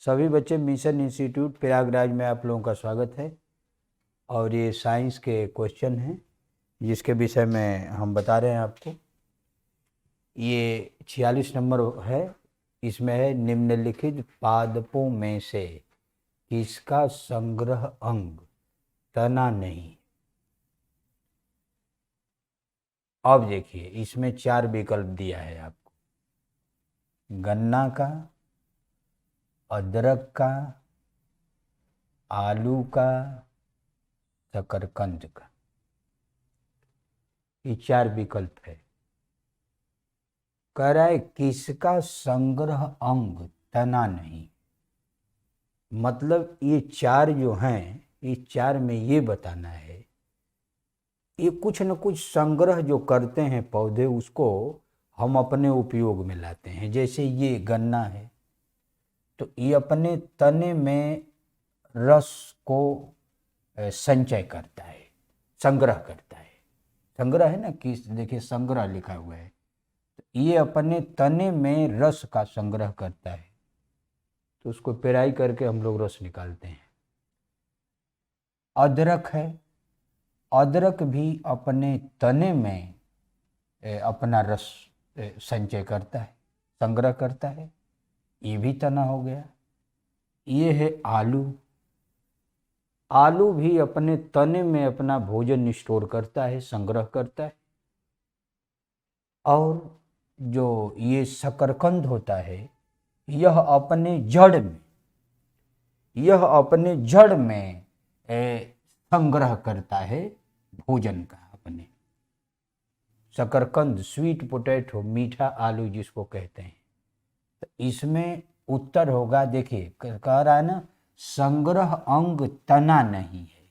सभी बच्चे mission institute Prayagraj में आप लोगों का स्वागत है। और ये साइंस के क्वेश्चन हैं जिसके विषय में हम बता रहे हैं आपको। ये 46 नंबर है। इसमें है निम्नलिखित पादपों में से किसका संग्रह अंग तना नहीं। अब देखिए इसमें 4 विकल्प दिया है आपको। गन्ना का, अदरक का, आलू का, शकरकंद का। ये 4 विकल्प है। कह रहा है किसका संग्रह अंग तना नहीं। मतलब ये 4 जो हैं, इस 4 में ये बताना है ये कुछ न कुछ संग्रह जो करते हैं पौधे, उसको हम अपने उपयोग में लाते हैं। जैसे ये गन्ना है तो ये अपने तने में रस को संचय करता है, संग्रह करता है। संग्रह है ना, किस देखिए संग्रह लिखा हुआ है। तो ये अपने तने में रस का संग्रह करता है, तो उसको पेराई करके हम लोग रस निकालते हैं। अदरक है, अदरक भी अपने तने में अपना रस संचय करता है, संग्रह करता है। ये भी तना हो गया। ये है आलू, आलू भी अपने तने में अपना भोजन स्टोर करता है, संग्रह करता है। और जो ये शकरकंद होता है, यह अपने जड़ में संग्रह करता है भोजन का। अपने शकरकंद, स्वीट पोटैटो, मीठा आलू जिसको कहते हैं। तो इसमें उत्तर होगा, देखिए कह रहा है ना संग्रह अंग तना नहीं है।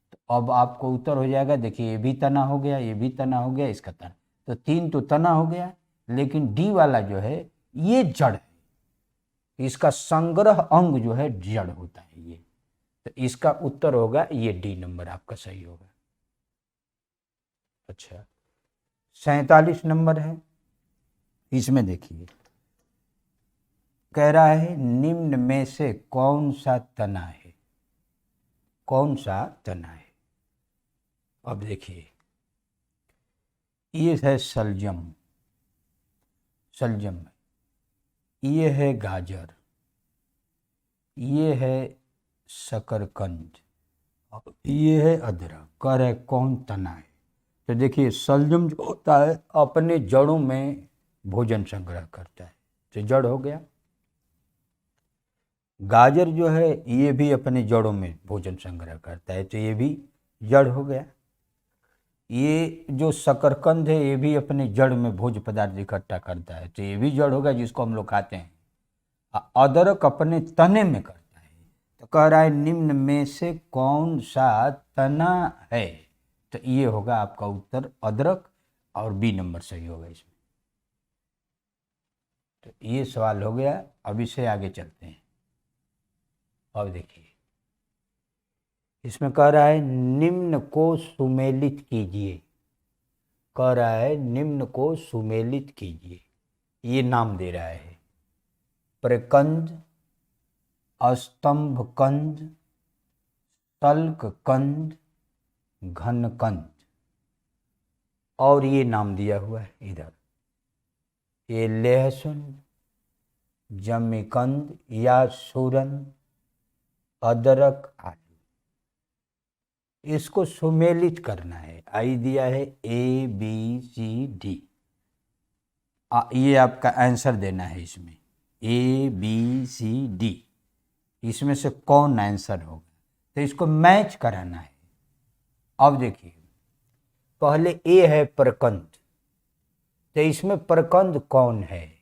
तो अब आपको उत्तर हो जाएगा। देखिए ये भी तना हो गया, ये भी तना हो गया, इसका तना, तो 3 तो तना हो गया। लेकिन डी वाला जो है ये जड़ है, इसका संग्रह अंग जो है जड़ होता है ये। तो इसका उत्तर होगा ये डी नंबर आपका सही होगा। अच्छा, 47 नंबर है। इसमें देखिए कह रहा है निम्न में से कौन सा तना है, कौन सा तना है। अब देखिए ये है सलजम, सलजम, ये है गाजर, ये है शकरकंद, ये है अदरक। कह रहे कौन तना है। तो देखिए सलजम जो होता है अपने जड़ों में भोजन संग्रह करता है, तो जड़ हो गया। गाजर जो है ये भी अपने जड़ों में भोजन संग्रह करता है, तो ये भी जड़ हो गया। ये जो शकरकंद है ये भी अपने जड़ में भोज्य पदार्थ इकट्ठा करता है, तो ये भी जड़ होगा जिसको हम लोग खाते हैं। अदरक अपने तने में करता है। तो कह रहा है निम्न में से कौन सा तना है। तो ये होगा आपका उत्तर अदरक, और बी नंबर सही होगा इसमें। तो ये सवाल हो गया। अब इसे आगे चलते हैं। अब देखिए इसमें कह रहा है निम्न को सुमेलित कीजिए। कह रहा है निम्न को सुमेलित कीजिए। ये नाम दे रहा है प्रकंद, स्तंभकंद, तल्ककंद, घनकंद। और ये नाम दिया हुआ है इधर, ये लहसुन, जमीकंद या सूरन, अदरक, आलू। इसको सुमेलित करना है। आई दिया है ए बी सी डी। ये आपका आंसर देना है इसमें, ए बी सी डी। इसमें से कौन आंसर होगा, तो इसको मैच कराना है। अब देखिए पहले ए है प्रकंद, तो इसमें प्रकंद कौन है।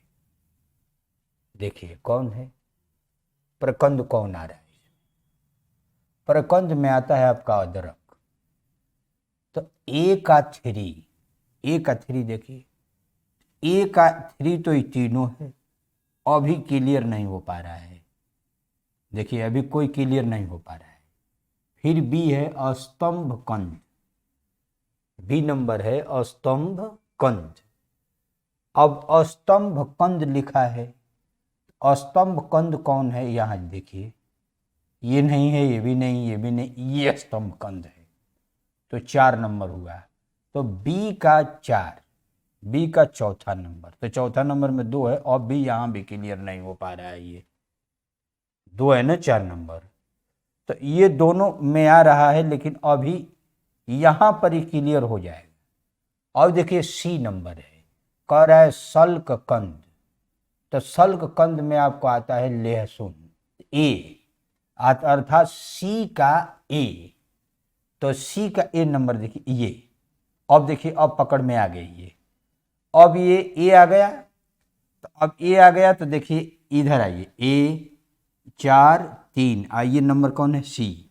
देखिए कौन है प्रकंद, कौन आ रहा है। प्रकंद में आता है आपका अदरक। तो ए का 3, ए का 3 देखिए, ए का 3 तो ये तीनों है। अभी क्लियर नहीं हो पा रहा है। देखिए अभी कोई क्लियर नहीं हो पा रहा है। फिर बी है स्तंभ कंद, बी नंबर है स्तंभ कंद। अब स्तंभ कंद लिखा है, स्तंभ कंद कौन है, यहाँ देखिए, ये नहीं है, ये भी नहीं, ये भी नहीं, ये स्तंभ कंद है, तो 4 नंबर हुआ। तो बी का 4, बी का चौथा नंबर, तो चौथा नंबर में 2 है, और भी यहाँ भी क्लियर नहीं हो पा रहा है, ये 2 है ना 4 नंबर, तो ये दोनों में आ रहा है, लेकिन अभी यहाँ पर ही क्लियर हो जाएगा। और देखिए सी नंबर है, कह रहा है सल्क कंद, तो सल्क कंद में आपको आता है लहसुन, ए, अर्थात सी का ए, तो सी का ए नंबर देखिए ये। अब देखिए अब पकड़ में आ गई ये, अब ये ए आ गया, तो अब ए आ गया, तो देखिए इधर आइए, ए 4 3, आइए नंबर कौन है, सी,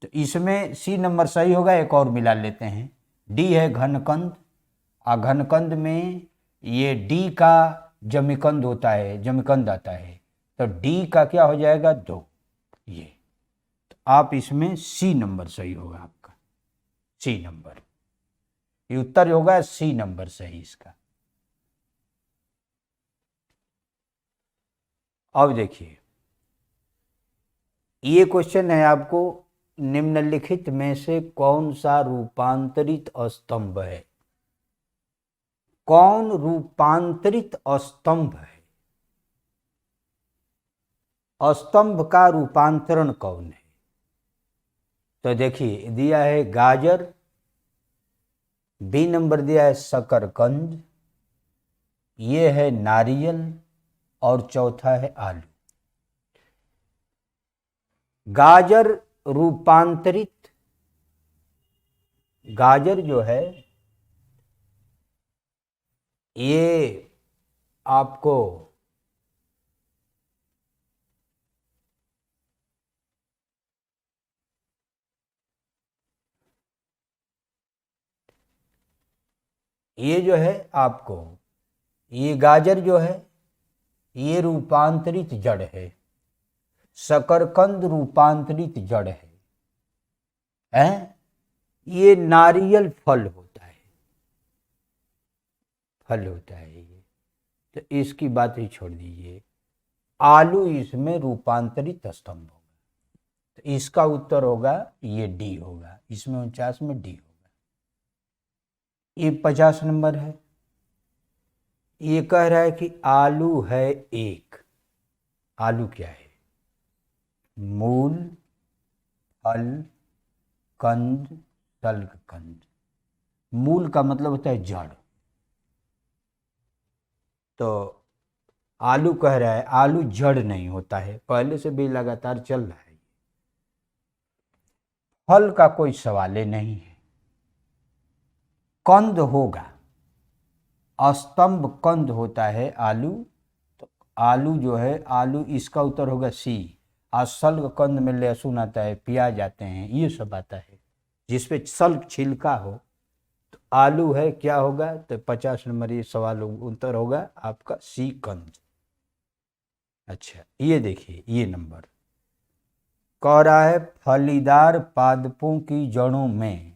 तो इसमें सी नंबर सही होगा। एक और मिला लेते हैं, डी है घनकंद, और घनकंद में ये डी का जमीकंद होता है, जमीकंद आता है, तो डी का क्या हो जाएगा 2, ये, तो आप इसमें सी नंबर सही होगा आपका, सी नंबर, ये उत्तर होगा सी नंबर सही इसका। अब देखिए ये क्वेश्चन है आपको, निम्नलिखित में से कौन सा रूपांतरित स्तंभ है, कौन रूपांतरित स्तंभ है, स्तंभ का रूपांतरण कौन है। तो देखिए दिया है गाजर, बी नंबर दिया है शकरकंद, ये है नारियल, और चौथा है आलू। गाजर रूपांतरित, गाजर जो है ये आपको ये जो है आपको, ये गाजर जो है ये रूपांतरित जड़ है, शकरकंद रूपांतरित जड़ है, ये नारियल फल होता है, फल होता है ये, तो इसकी बात ही छोड़ दीजिए। आलू इसमें रूपांतरित स्तंभ होगा, तो इसका उत्तर होगा ये डी होगा, इसमें 49 में डी होगा। ये 50 नंबर है, ये कह रहा है कि आलू है एक, आलू क्या है, मूल, फल, कंद, तल्क कंद। मूल का मतलब होता है जड़, तो आलू कह रहा है आलू जड़ नहीं होता है, पहले से भी लगातार चल रहा है। फल का कोई सवाल ही नहीं है, कंद होगा, स्तंभ कंद होता है आलू, तो आलू जो है, आलू इसका उत्तर होगा सी। सल्क कंद में लहसुन आता है, प्याज आते हैं, ये सब आता है, जिसपे सल्क छिलका हो, तो आलू है क्या होगा, तो 50 नंबर ये सवाल उत्तर होगा आपका सी कंद। अच्छा ये देखिए ये नंबर कह रहा है फलीदार पादपों की जड़ों में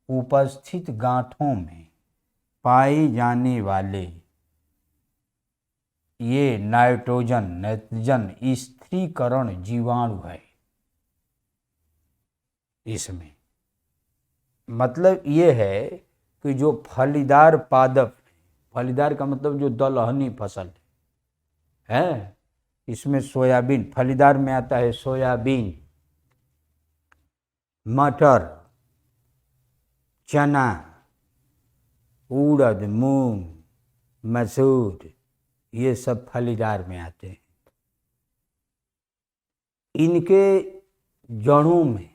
उपस्थित गांठों में पाए जाने वाले ये नाइट्रोजन स्थिरीकरण जीवाणु है। इसमें मतलब ये है कि जो फलीदार पादप, फलीदार का मतलब जो दलहनी फसल है, इसमें सोयाबीन, फलीदार में आता है सोयाबीन, मटर, चना, उड़द, मूंग, मसूर, ये सब फलीदार में आते हैं। इनके जड़ों में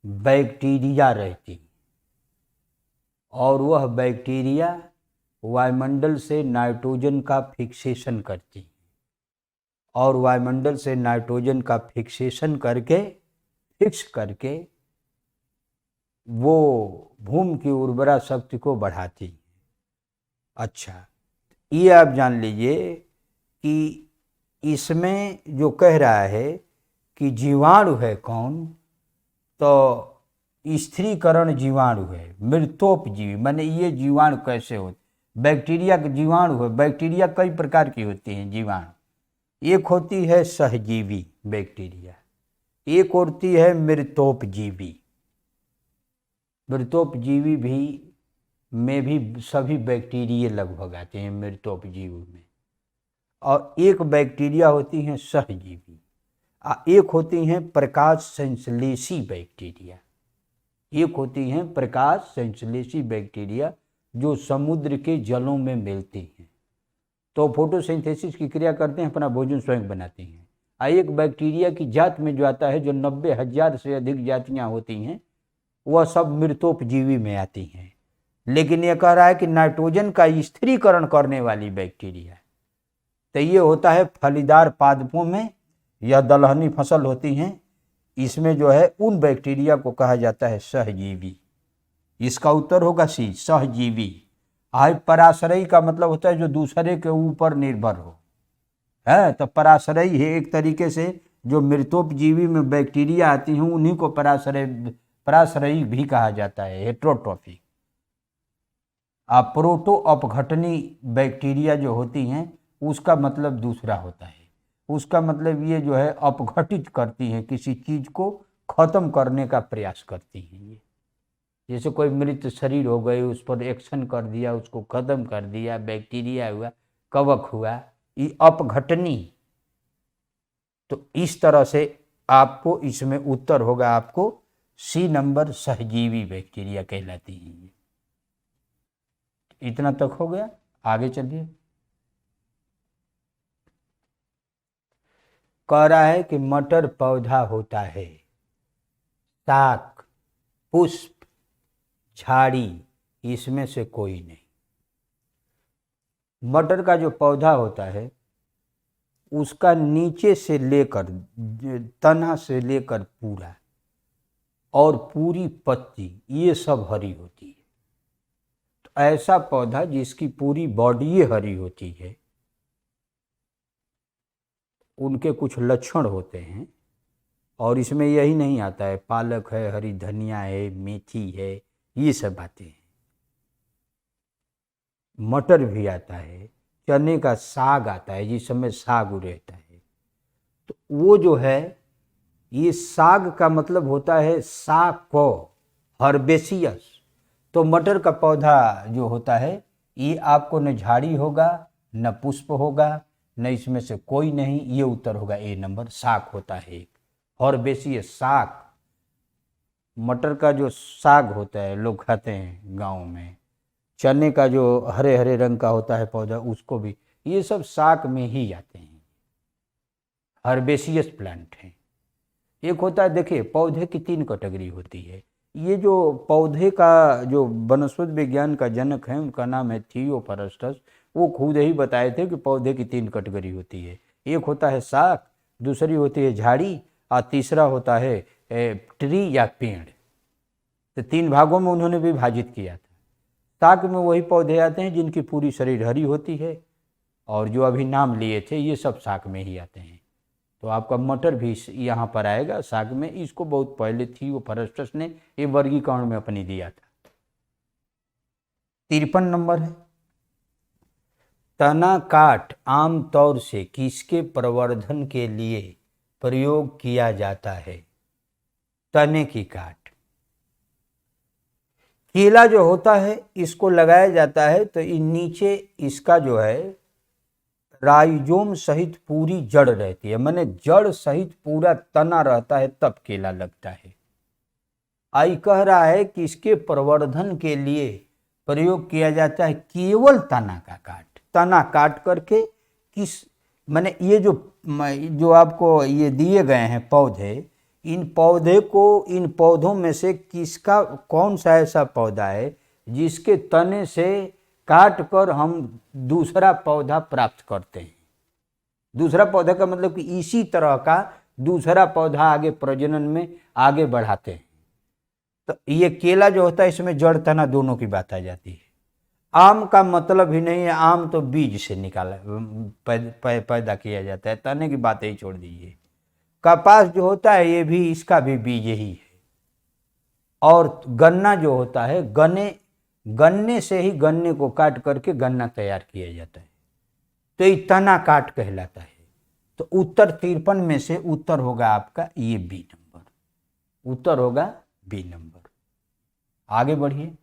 बैक्टीरिया रहती, और वह बैक्टीरिया वायुमंडल से नाइट्रोजन का फिक्सेशन करती, और वायुमंडल से नाइट्रोजन का फिक्सेशन करके, फिक्स करके वो भूमि की उर्वरा शक्ति को बढ़ाती। अच्छा ये आप जान लीजिए कि इसमें जो कह रहा है कि जीवाणु है कौन, तो स्थिरीकरण जीवाणु है, मृतोपजीवी, माने ये जीवाणु कैसे होते, बैक्टीरिया के जीवाणु है। बैक्टीरिया कई प्रकार की होती हैं जीवाणु। एक होती है सहजीवी बैक्टीरिया, एक होती है मृतोपजीवी। मृतोपजीवी भी में भी सभी बैक्टीरिया लगभग आते हैं मृतोपजीवी में। और एक बैक्टीरिया होती हैं सहजीवी, एक होती हैं प्रकाश संश्लेषी बैक्टीरिया। एक होती हैं प्रकाश संश्लेषी बैक्टीरिया जो समुद्र के जलों में मिलती हैं, तो फोटोसिंथेसिस की क्रिया करते हैं, अपना भोजन स्वयं बनाती हैं। एक बैक्टीरिया की जात में जो आता है, जो 90,000 से अधिक जातियां होती हैं, वह सब मृतोपजीवी में आती हैं। लेकिन यह कह रहा है कि नाइट्रोजन का स्थिरीकरण करने वाली बैक्टीरिया, तो ये होता है फलीदार पादपों में, यह दलहनी फसल होती हैं, इसमें जो है उन बैक्टीरिया को कहा जाता है सहजीवी। इसका उत्तर होगा सी, सहजीवी। पराश्रयी का मतलब होता है जो दूसरे के ऊपर निर्भर हो, है, तो पराश्रयी है एक तरीके से जो मृतोपजीवी में बैक्टीरिया आती हैं उन्हीं को पराश्रयी भी कहा जाता है, हेट्रोट्रॉफिक। प्रोटो अपघटनी बैक्टीरिया जो होती हैं उसका मतलब दूसरा होता है, उसका मतलब ये जो है अपघटित करती हैं, किसी चीज को खत्म करने का प्रयास करती हैं। ये जैसे कोई मृत शरीर हो गए, उस पर एक्शन कर दिया, उसको खत्म कर दिया, बैक्टीरिया हुआ, कवक हुआ, ये अपघटनी। तो इस तरह से आपको इसमें उत्तर होगा आपको सी नंबर, सहजीवी बैक्टीरिया कहलाती है। इतना तक हो गया, आगे चलिए। कह रहा है कि मटर पौधा होता है, शाक, पुष्प, झाड़ी, इसमें से कोई नहीं। मटर का जो पौधा होता है उसका नीचे से लेकर, तना से लेकर पूरा और पूरी पत्ती, ये सब हरी होती है। तो ऐसा पौधा जिसकी पूरी बॉडी हरी होती है, उनके कुछ लक्षण होते हैं। और इसमें यही नहीं आता है, पालक है, हरी धनिया है, मेथी है, ये सब बातें हैं। मटर भी आता है, चने का साग आता है, जिस समय साग रहता है, तो वो जो है, ये साग का मतलब होता है साको, हर्बेसियस। तो मटर का पौधा जो होता है ये आपको न झाड़ी होगा न पुष्प होगा, न इसमें से कोई नहीं। ये उत्तर होगा ए नंबर, साग होता है एक, हर्बेसियस साग। मटर का जो साग होता है लोग खाते हैं गाँव में, चने का जो हरे हरे रंग का होता है पौधा, उसको भी, ये सब साग में ही आते हैं, हर्बेसियस प्लांट हैं। एक होता है, देखिए पौधे की 3 कैटेगरी होती है। ये जो पौधे का जो वनस्पति विज्ञान का जनक है उनका नाम है थियोफ्रास्टस। वो खुद ही बताए थे कि पौधे की 3 कैटेगरी होती है। एक होता है शाक, दूसरी होती है झाड़ी, और तीसरा होता है ट्री या पेड़। तो 3 भागों में उन्होंने विभाजित किया था। शाक में वही पौधे आते हैं जिनकी पूरी शरीर हरी होती है, और जो अभी नाम लिए थे ये सब शाक में ही आते हैं। तो आपका मटर भी यहाँ पर आएगा साग में। इसको बहुत पहले थियोफ्रास्टस ने ये वर्गीकरण में अपनी दिया था। 53 नंबर है, तना काट आमतौर से किसके प्रवर्धन के लिए प्रयोग किया जाता है? तने की काट। केला जो होता है इसको लगाया जाता है तो नीचे इसका जो है राइजोम सहित पूरी जड़ रहती है, माने जड़ सहित पूरा तना रहता है, तब केला लगता है। आई कह रहा है कि इसके प्रवर्धन के लिए प्रयोग किया जाता है केवल तना का काट, तना काट करके किस, माने ये जो आपको ये दिए गए हैं पौधे, इन पौधों में से किसका, कौन सा ऐसा पौधा है जिसके तने से काट कर हम दूसरा पौधा प्राप्त करते हैं। दूसरा पौधा का मतलब कि इसी तरह का दूसरा पौधा आगे प्रजनन में आगे बढ़ाते हैं। तो ये केला जो होता है इसमें जड़ तना दोनों की बात आ जाती है। आम का मतलब ही नहीं है, आम तो बीज से निकाला पैदा किया जाता है, तने की बात ही छोड़ दीजिए। कपास जो होता है ये भी, इसका भी बीज ही है। और गन्ना जो होता है, गन्ने गन्ने से ही गन्ने को काट करके गन्ना तैयार किया जाता है, तो ये तना काट कहलाता है। तो उत्तर 53 में से उत्तर होगा आपका ये बी नंबर, उत्तर होगा बी नंबर। आगे बढ़िए।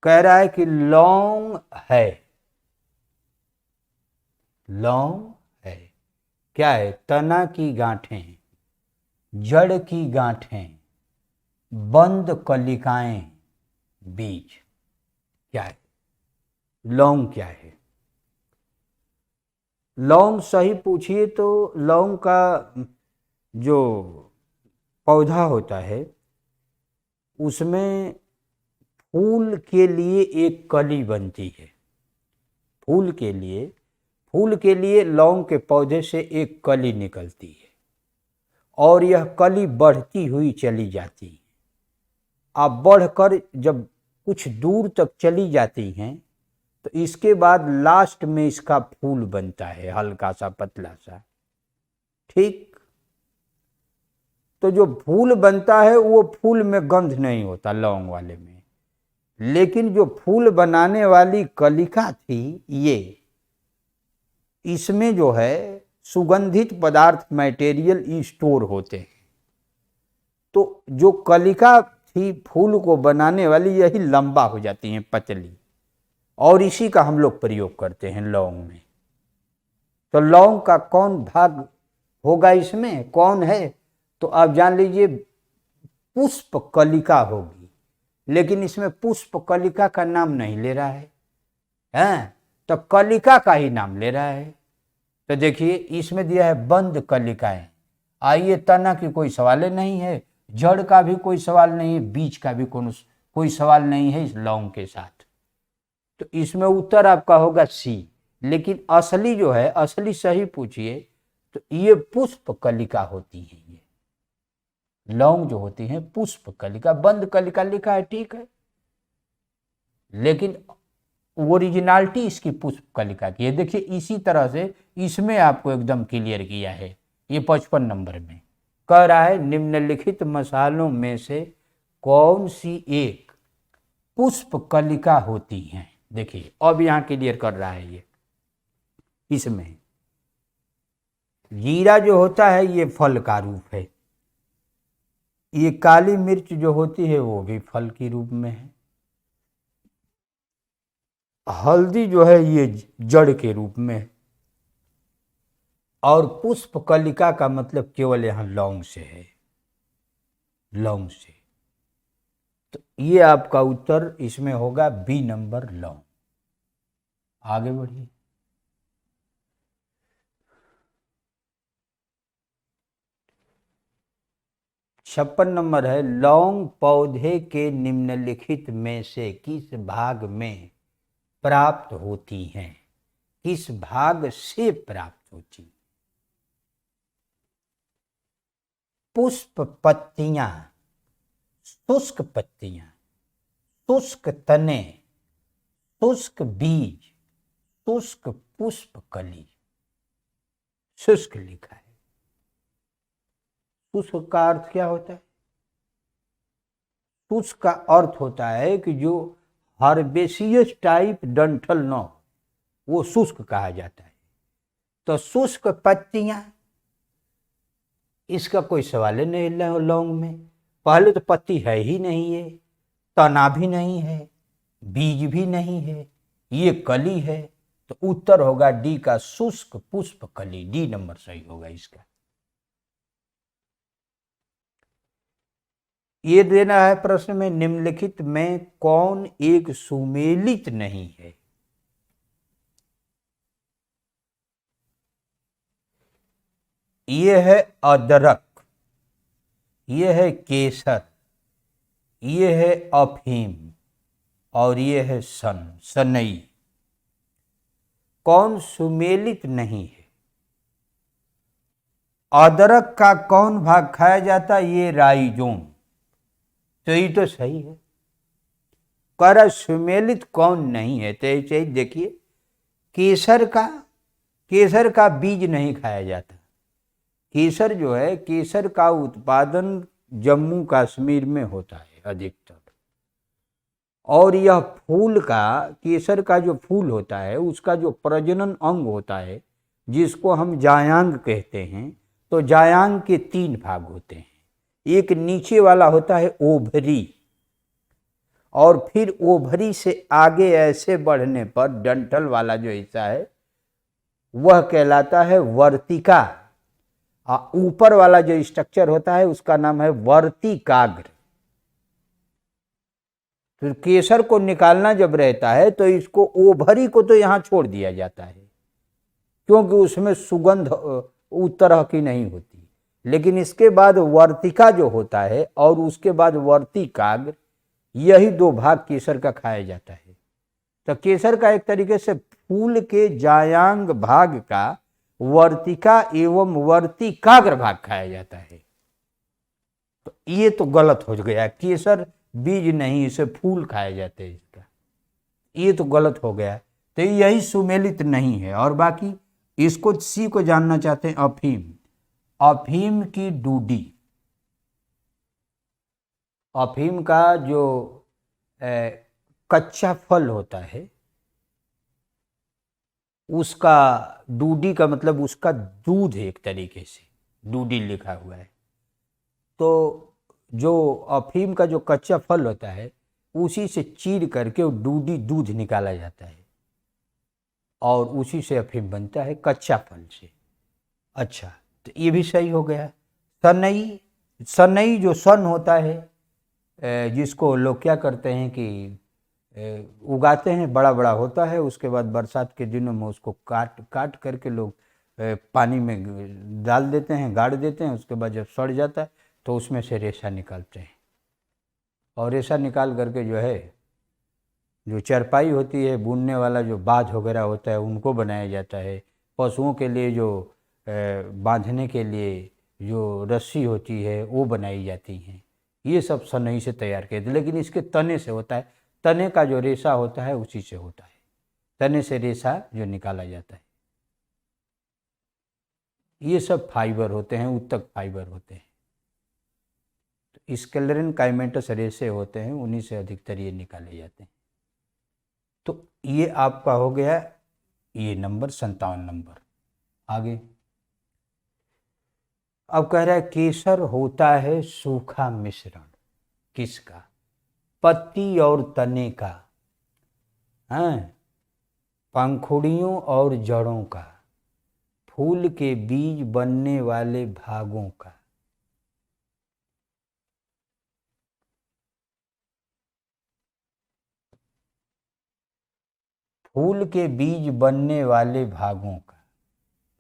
कह रहा है कि लौंग है, लौंग है, क्या है? तना की गांठें, जड़ की गांठें, बंद कलिकाएं, बीज। क्या है लौंग? क्या है लौंग? सही पूछिए तो लौंग का जो पौधा होता है उसमें फूल के लिए एक कली बनती है। फूल के लिए लौंग के पौधे से एक कली निकलती है और यह कली बढ़ती हुई चली जाती है। अब बढ़कर जब कुछ दूर तक चली जाती हैं तो इसके बाद लास्ट में इसका फूल बनता है, हल्का सा पतला सा। ठीक, तो जो फूल बनता है वो फूल में गंध नहीं होता लौंग वाले में, लेकिन जो फूल बनाने वाली कलिका थी ये, इसमें जो है सुगंधित पदार्थ मटेरियल स्टोर होते हैं। तो जो कलिका थी फूल को बनाने वाली यही लंबा हो जाती है, पतली, और इसी का हम लोग प्रयोग करते हैं लौंग में। तो लौंग का कौन भाग होगा इसमें, कौन है? तो आप जान लीजिए पुष्प कलिका होगी, लेकिन इसमें पुष्प कलिका का नाम नहीं ले रहा है, हैं? तो कलिका का ही नाम ले रहा है। तो देखिए इसमें दिया है बंद कलिकाएं। आइए, तना की कोई सवाल नहीं है, जड़ का भी कोई सवाल नहीं है, बीज का भी कोई सवाल नहीं है इस लौंग के साथ। तो इसमें उत्तर आपका होगा सी। लेकिन असली जो है, असली सही पूछिए तो ये पुष्प कलिका होती है। ये लौंग जो होती है पुष्प कलिका, बंद कलिका लिखा है ठीक है, लेकिन ओरिजिनलिटी इसकी पुष्प कलिका की है। देखिए इसी तरह से इसमें आपको एकदम क्लियर किया है। ये 55 नंबर में कह रहा है निम्नलिखित मसालों में से कौन सी एक पुष्प कलिका होती है। देखिए अब यहां क्लियर कर रहा है। ये इसमें जीरा जो होता है ये फल का रूप है, ये काली मिर्च जो होती है वो भी फल के रूप में है, हल्दी जो है ये जड़ के रूप में है, और पुष्प कलिका का मतलब केवल यहां लौंग से है, लौंग से। तो ये आपका उत्तर इसमें होगा बी नंबर लौंग। आगे बढ़िए। छप्पन नंबर है लौंग पौधे के निम्नलिखित में से किस भाग में प्राप्त होती हैं? किस भाग से प्राप्त होती? पुष्प पत्तियां, शुष्क पत्तियां, शुष्क तने, शुष्क बीज, शुष्क पुष्प कली। शुष्क लिखा है। शुष्क का अर्थ क्या होता है? शुष्क का अर्थ होता है कि जो हर्बेसियस टाइप डंठल न हो, वो शुष्क कहा जाता है। तो शुष्क पत्तियां, इसका कोई सवाल नहीं लौंग में। पहले तो पत्ती है ही नहीं है, तना भी नहीं है, बीज भी नहीं है, ये कली है। तो उत्तर होगा डी का शुष्क पुष्प कली। डी नंबर सही होगा इसका। ये देना है प्रश्न में निम्नलिखित में कौन एक सुमेलित नहीं है? ये है अदरक, ये है केसर, ये है अफीम, और ये है सनई। कौन सुमेलित नहीं है? अदरक का कौन भाग खाया जाता है? ये राइजोम। तो ये तो सही है। कर सुमेलित कौन नहीं है? तो ऐसे ही देखिए केसर का बीज नहीं खाया जाता। केसर जो है, केसर का उत्पादन जम्मू कश्मीर में होता है अधिकतर। और यह फूल का, केसर का जो फूल होता है उसका जो प्रजनन अंग होता है जिसको हम जायांग कहते हैं, तो जायांग के 3 भाग होते हैं। एक नीचे वाला होता है ओभरी, और फिर ओभरी से आगे ऐसे बढ़ने पर डंठल वाला जो हिस्सा है वह कहलाता है वर्तिका। ऊपर वाला जो स्ट्रक्चर होता है उसका नाम है वर्तिकाग्र। फिर केसर को निकालना जब रहता है तो इसको, ओभरी को तो यहाँ छोड़ दिया जाता है क्योंकि उसमें सुगंध उस तरह की नहीं होती, लेकिन इसके बाद वर्तिका जो होता है और उसके बाद वर्तिकाग्र, यही 2 भाग केसर का खाया जाता है। तो केसर का एक तरीके से फूल के जायांग भाग का वर्तिका एवं वर्तिकाग्र भाग खाया जाता है। तो ये तो गलत हो गया, केसर बीज नहीं, इसे फूल खाए जाते हैं इसका, ये तो गलत हो गया। तो यही सुमेलित नहीं है। और बाकी इसको सी को जानना चाहते हैं, अफीम। अफीम की डूडी, अफीम का जो कच्चा फल होता है उसका डूडी का मतलब उसका दूध है, एक तरीके से डूडी लिखा हुआ है। तो जो अफीम का जो कच्चा फल होता है उसी से चीर करके वो डूडी दूध निकाला जाता है और उसी से अफीम बनता है, कच्चा फल से। अच्छा, तो ये भी सही हो गया। सनई, सनई जो सन होता है जिसको लोग क्या करते हैं कि उगाते हैं, बड़ा बड़ा होता है, उसके बाद बरसात के दिनों में उसको काट करके लोग पानी में डाल देते हैं, गाड़ देते हैं। उसके बाद जब सड़ जाता है तो उसमें से रेशा निकालते हैं, और रेशा निकाल करके जो है, जो चरपाई होती है, बुनने वाला जो बाज वगैरह होता है उनको बनाया जाता है। पशुओं के लिए जो बांधने के लिए जो रस्सी होती है वो बनाई जाती हैं। ये सब सनई से तैयार किए थे, लेकिन इसके तने से होता है। तने का जो रेशा होता है उसी से होता है, तने से रेशा जो निकाला जाता है। ये सब फाइबर होते हैं, उत्तक फाइबर होते हैं। तो स्क्लेरन काइमेटस रेशे होते हैं, उन्हीं से अधिकतर ये निकाले जाते हैं। तो ये आपका हो गया ये नंबर 57 नंबर। आगे अब कह रहा है केसर होता है सूखा मिश्रण किसका? पत्ती और तने का, हैं, पंखुड़ियों और जड़ों का, फूल के बीज बनने वाले भागों का। फूल के बीज बनने वाले भागों का,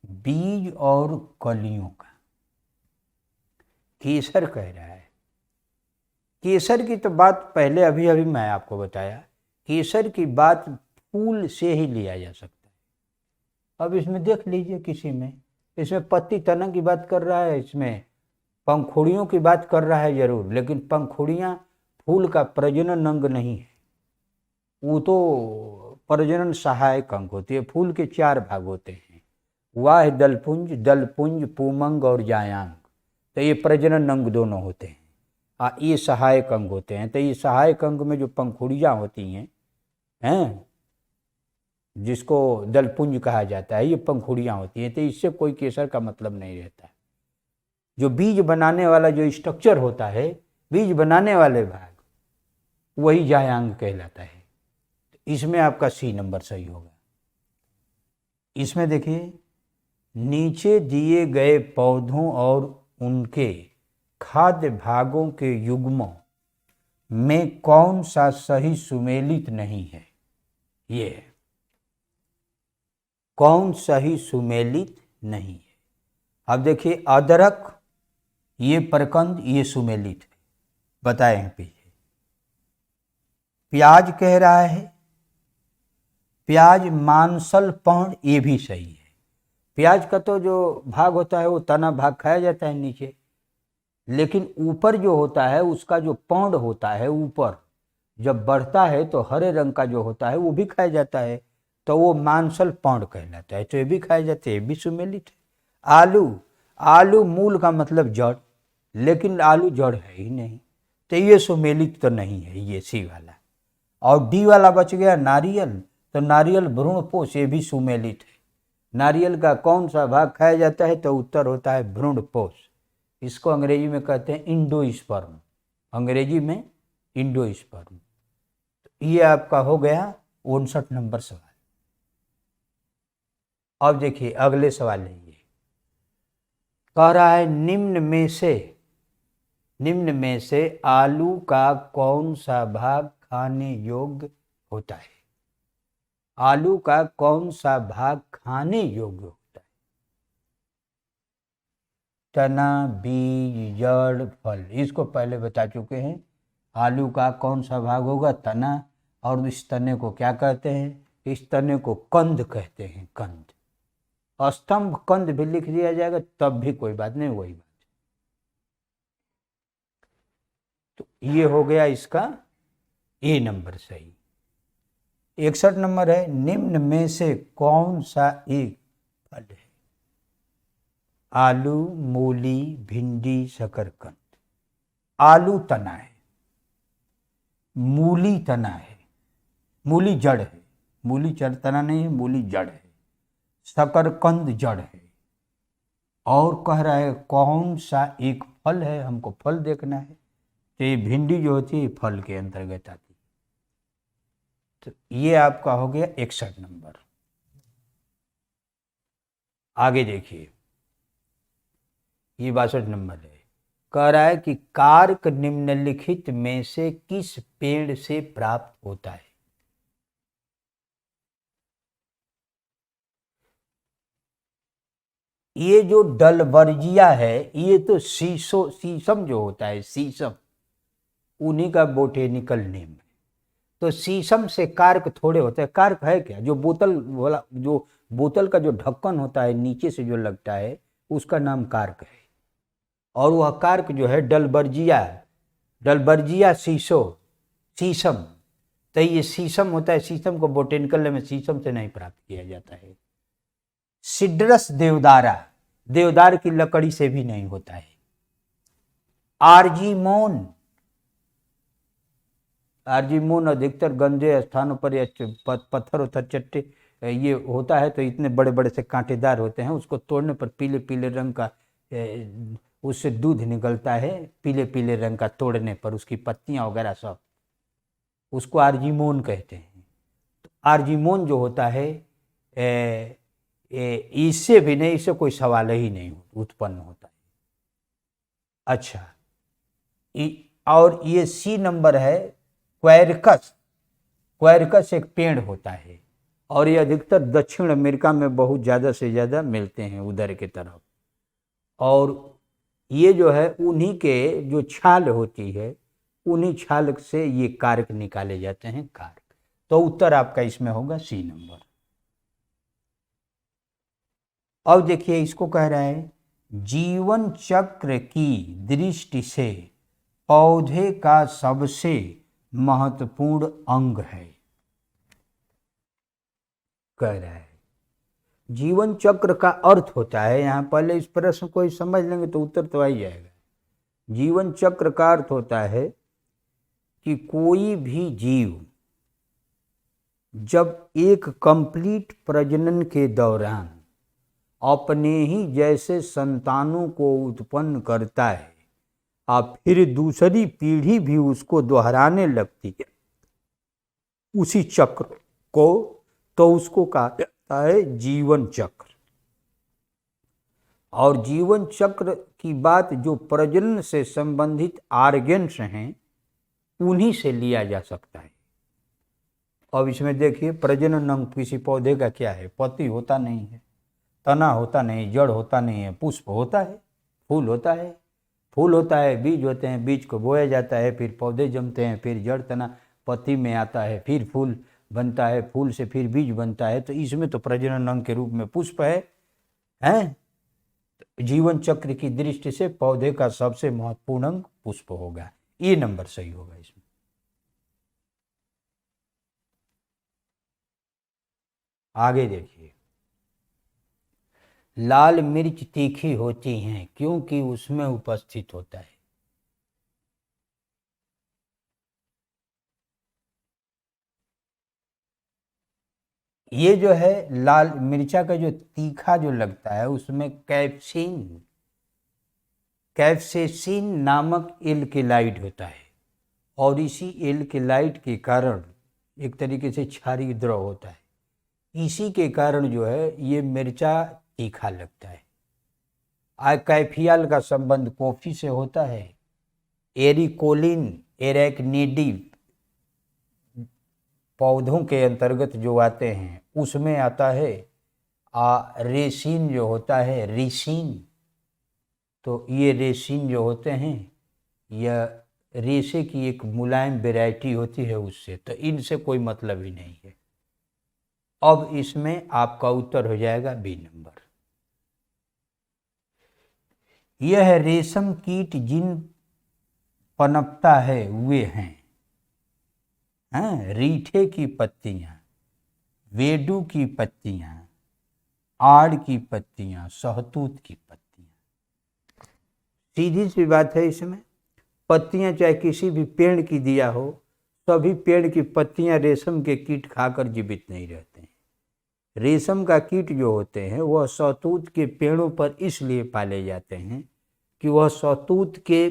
बीज और कलियों का केसर कह रहा है। केसर की तो बात पहले अभी अभी मैं आपको बताया, केसर की बात फूल से ही लिया जा सकता है। अब इसमें देख लीजिए, किसी में इसमें पत्ती तना की बात कर रहा है, इसमें पंखुड़ियों की बात कर रहा है जरूर, लेकिन पंखुड़ियाँ फूल का प्रजनन अंग नहीं है, वो तो प्रजनन सहायक अंग होती है। फूल के 4 भाग होते हैं, वाह दलपुंज, दलपुंज, पुमंग और जायांग। तो ये प्रजनन अंग दोनों होते हैं, ये सहायक अंग होते हैं। तो ये सहायक अंग में जो पंखुड़ियाँ होती हैं, जिसको दलपुंज कहा जाता है, ये पंखुड़ियाँ होती हैं। तो इससे कोई केसर का मतलब नहीं रहता है। जो बीज बनाने वाला जो स्ट्रक्चर होता है, बीज बनाने वाले भाग, वही जायांग कहलाता है। तो इसमें आपका सी नंबर सही होगा। इसमें देखिए, नीचे दिए गए पौधों और उनके खाद्य भागों के युग्मों में कौन सा सही सुमेलित नहीं है? ये कौन सही सुमेलित नहीं है? अब देखिए, अदरक, ये प्रकंद, ये सुमेलित है, बताए हैं पीछे। प्याज कह रहा है, प्याज मांसल पौंड, ये भी सही है। प्याज का तो जो भाग होता है वो तना भाग खाया जाता है नीचे, लेकिन ऊपर जो होता है उसका जो पौंड होता है, ऊपर जब बढ़ता है तो हरे रंग का जो होता है वो भी खाया जाता है, तो वो मांसल पौंड कहलाता है। तो ये भी खाए जाते हैं, ये भी सुमेलित है। आलू, आलू मूल का मतलब जड़, लेकिन आलू जड़ है ही नहीं, तो ये सुमेलित तो नहीं है, ये सी वाला। और डी वाला बच गया नारियल, तो नारियल भ्रूणपोष, ये भी सुमेलित है। नारियल का कौन सा भाग खाया जाता है, तो उत्तर होता है भ्रूणपोष। इसको अंग्रेजी में कहते हैं इंडोस्पर्म, अंग्रेजी में इंडोस्पर्म। तो ये आपका हो गया 59 नंबर सवाल। अब देखिए अगले सवाल है, ये कह रहा है निम्न में से आलू का कौन सा भाग खाने योग्य होता है। आलू का कौन सा भाग खाने योग्य होता है। तना, बीज, जड़, फल, इसको पहले बता चुके हैं। आलू का कौन सा भाग होगा, तना, और इस तने को क्या कहते हैं, इस तने को कंद कहते हैं, कंद। स्तंभ कंद भी लिख दिया जाएगा तब भी कोई बात नहीं, वही बात। तो ये हो गया इसका ए नंबर सही। 61 नंबर है, निम्न में से कौन सा एक फल है। आलू, मूली, भिंडी, शकरकंद। आलू तना है, मूली तना है, मूली जड़ है, मूली तना नहीं है, मूली जड़ है, शकरकंद जड़ है, और कह रहा है कौन सा एक फल है, हमको फल देखना है। तो ये भिंडी जो होती है फल के अंतर्गत आती है। तो ये आपका हो गया 61 नंबर। आगे देखिए, ये 62 नंबर है, कह रहा है कि कार्क निम्नलिखित में से किस पेड़ से प्राप्त होता है। ये जो डलबर्जिया है, ये तो शीशम जो होता है, शीशम, उन्हीं का बोटेनिकल नेम है। तो शीशम से कार्क थोड़े होते हैं। कार्क है क्या, जो बोतल वाला, जो बोतल का जो ढक्कन होता है नीचे से जो लगता है, उसका नाम कार्क है। और वह कार्क जो है डलबर्जिया शीशम। तो ये शीशम होता है, शीशम को बोटेनिकल में शीशम से नहीं प्राप्त किया जाता है। सिड्रस देवदार की लकड़ी से भी नहीं होता है। आर्जीमोन अधिकतर गंदे स्थानों पर या पत्थर उत्थर चट्टे ये होता है, तो इतने बड़े बड़े से कांटेदार होते हैं, उसको तोड़ने पर पीले पीले रंग का उससे दूध निकलता है, पीले पीले रंग का, तोड़ने पर उसकी पत्तियां वगैरह सब, उसको आर्जीमोन कहते हैं। तो आर्जीमोन जो होता है इससे भी नहीं, इससे कोई सवाल ही नहीं उत्पन्न होता है। अच्छा, और ये सी नंबर है, क्वैरकस एक पेड़ होता है, और ये अधिकतर दक्षिण अमेरिका में बहुत ज़्यादा से ज़्यादा मिलते हैं उधर के तरफ। और ये जो है उन्हीं के जो छाल होती है, उन्हीं छाल से ये कार्क निकाले जाते हैं, कार्क। तो उत्तर आपका इसमें होगा सी नंबर। अब देखिए, इसको कह रहा है जीवन चक्र की दृष्टि से पौधे का सबसे महत्वपूर्ण अंग है। कह रहा है जीवन चक्र का अर्थ होता है, यहां पहले इस प्रश्न को समझ लेंगे तो उत्तर तो आ ही जाएगा। जीवन चक्र का अर्थ होता है कि कोई भी जीव जब एक कंप्लीट प्रजनन के दौरान अपने ही जैसे संतानों को उत्पन्न करता है और फिर दूसरी पीढ़ी भी उसको दोहराने लगती है उसी चक्र को, तो उसको कहा जाता है जीवन चक्र। और जीवन चक्र की बात जो प्रजनन से संबंधित आर्गेन्स हैं उन्हीं से लिया जा सकता है। अब इसमें देखिए, प्रजनन अंग किसी पौधे का क्या है, पत्ती होता नहीं है, तना होता नहीं, जड़ होता नहीं है, पुष्प होता है, फूल होता है, बीज होते हैं, बीज को बोया जाता है, फिर पौधे जमते हैं, फिर जड़, तना, पत्ती में आता है, फिर फूल बनता है, फूल से फिर बीज बनता है। तो इसमें तो प्रजनन अंग के रूप में पुष्प है। जीवन चक्र की दृष्टि से पौधे का सबसे महत्वपूर्ण अंग पुष्प होगा, ये नंबर सही होगा इसमें। आगे देखिए, लाल मिर्च तीखी होती हैं क्योंकि उसमें उपस्थित होता है। ये जो है लाल मिर्चा का जो तीखा जो लगता है उसमें कैप्सेसिन नामक एल्केलाइड होता है और इसी एल्केलाइड के कारण एक तरीके से क्षारीय द्रव होता है, इसी के कारण जो है ये मिर्चा तीखा लगता है। कैफियाल का संबंध कॉफी से होता है। एरिकोलिन एरेक्निडी पौधों के अंतर्गत जो आते हैं उसमें आता है। रेसिन जो होता है रिसिन, तो ये रेसिन जो होते हैं यह रेशे की एक मुलायम वैरायटी होती है उससे, तो इनसे कोई मतलब ही नहीं है। अब इसमें आपका उत्तर हो जाएगा बी नंबर। यह रेशम कीट जिन पनपता है वे हैं रीठे की पत्तियां, वेडू की पत्तियां, आड़ की पत्तियां, सहतूत की पत्तियां। सीधी सी बात है, इसमें पत्तियां चाहे किसी भी पेड़ की दिया हो, सभी पेड़ की पत्तियां रेशम के कीट खाकर जीवित नहीं रहते हैं। रेशम का कीट जो होते हैं वह सहतूत के पेड़ों पर इसलिए पाले जाते हैं कि वह सहतूत के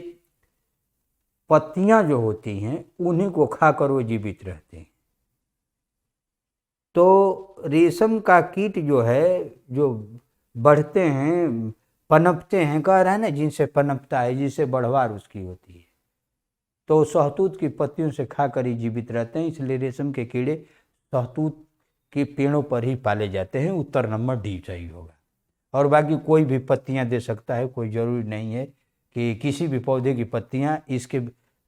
पत्तियां जो होती हैं उन्हीं को खाकर वो जीवित रहते हैं। तो रेशम का कीट जो है, जो बढ़ते हैं पनपते हैं, कह रहा है ना, जिनसे पनपता है, जिससे बढ़वार उसकी होती है, तो सहतूत की पत्तियों से खाकर ही जीवित रहते हैं। इसलिए रेशम के कीड़े सहतूत के पेड़ों पर ही पाले जाते हैं। उत्तर नंबर डी सही होगा। और बाकी कोई भी पत्तियां दे सकता है, कोई ज़रूरी नहीं है कि किसी भी पौधे की पत्तियां इसके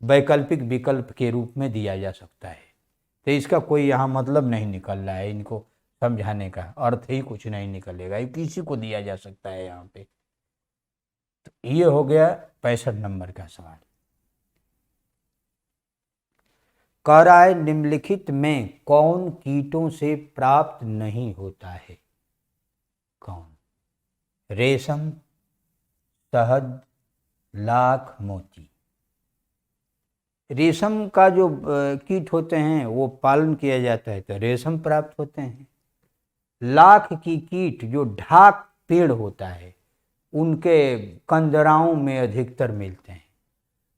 वैकल्पिक विकल्प के रूप में दिया जा सकता है। तो इसका कोई यहाँ मतलब नहीं निकल रहा है, इनको समझाने का अर्थ ही कुछ नहीं निकलेगा, ये किसी को दिया जा सकता है यहाँ पे। तो ये हो गया 65 नंबर का सवाल। कह रहा है निम्नलिखित में कौन कीटों से प्राप्त नहीं होता है? कौन? रेशम, शहद, लाख, मोती। रेशम का जो कीट होते हैं वो पालन किया जाता है तो रेशम प्राप्त होते हैं। लाख की कीट जो ढाक पेड़ होता है उनके कंदराओं में अधिकतर मिलते हैं।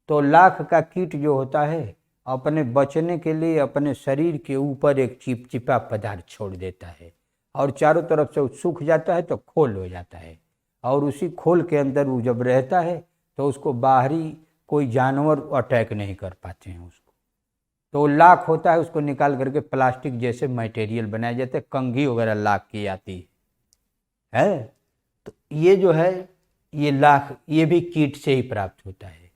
तो लाख का कीट जो होता है अपने बचने के लिए अपने शरीर के ऊपर एक चिपचिपा पदार्थ छोड़ देता है और चारों तरफ से सूख जाता है तो खोल हो जाता है, और उसी खोल के अंदर वो जब रहता है तो उसको बाहरी कोई जानवर अटैक नहीं कर पाते हैं उसको। तो लाख होता है, उसको निकाल करके प्लास्टिक जैसे मटेरियल बनाया जाता है, कंघी वगैरह लाख की आती है। तो ये जो है ये लाख, ये भी कीट से ही प्राप्त होता है।